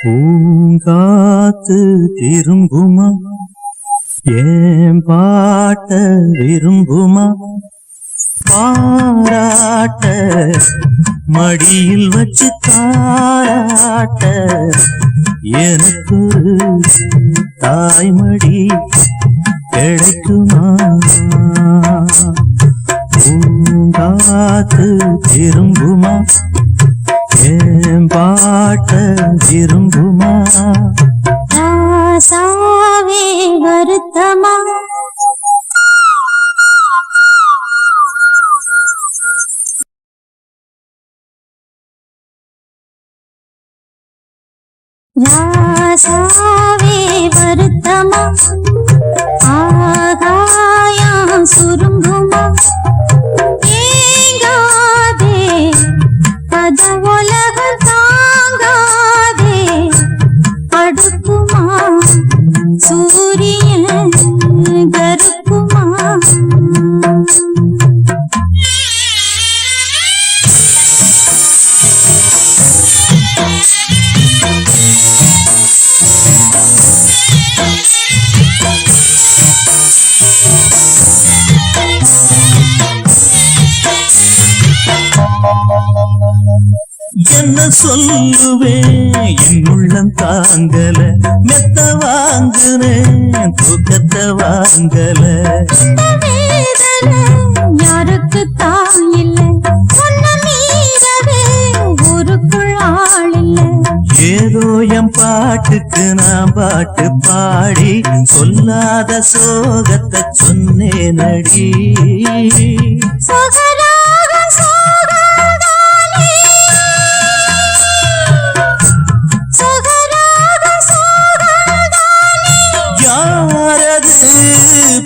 பூங்காத்து திரும்புமா ஏன் பாட்ட விரும்புமா பாராட்ட மடியில் வச்சு தாராட்ட எனக்கு தாய்மடி கிடைக்குமா பூங்காத்து திரும்புமா ஏன் பாட்ட விரும்புமா ராசாவே வருத்தமா ராசாவே வருத்தமா ஆகாயம் சுருங்குமா ஏங்காதே கத உலகம் தாங்காதே அடுக்குமா சூரியன் கருக்குமா என்ன சொல்லுவேன் என் உள்ளம் தாங்கல மெத்த வாங்குனேன் தூக்கத்தை வாங்கல யாருக்கு தான் இல்லை ஊருக்குள் ஆள் இல்லை ஏதோ என் பாட்டுக்கு நான் பாட்டு பாடி சொல்லாத சோகத்தை சொன்னேனடி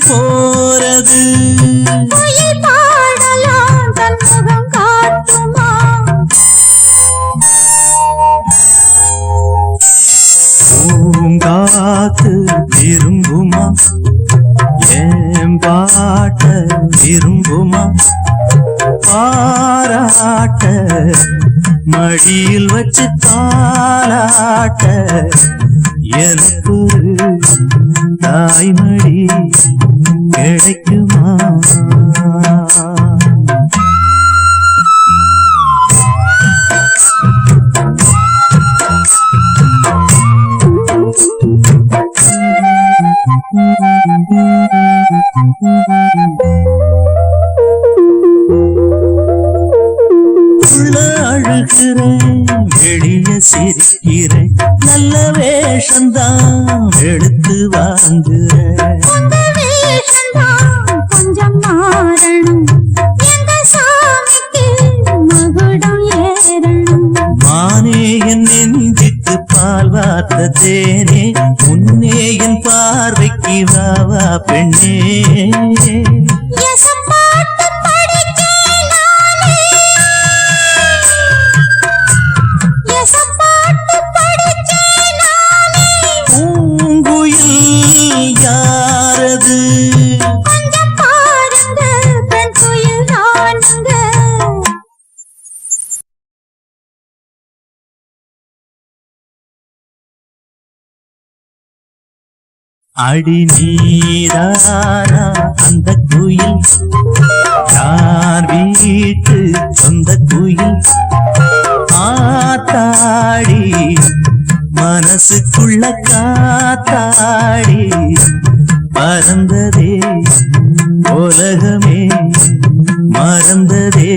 போறது பாடலாம் தன் முகம் காட்டுமா பூங்காத்து விரும்புமா ஏன் பாட்ட விரும்புமா பாராட்ட மடியில் வச்சு தாளாட்ட எனக்கு தாய்மடி கிடைக்குமா உள்ள அழுகிறேன் வெளிய சிரிக்கிறேன் நல்ல வேஷந்தான் எடுத்து வாங்குறேன் கொஞ்சம் மாறணும் எங்க சாமிக்கு மகுடம் ஏறணும் மானே என் நெஞ்சுக்கு பால் வார்த்த தேனே முன்னே என் பார்வைக்கு வாவா பெண்ணே அடி நீரானா அந்த குயில் யார் வீட்டு சொந்த குயில் ஆத்தாடி மனசுக்குள்ள காத்தாடி பறந்ததே உலகமே மறந்ததே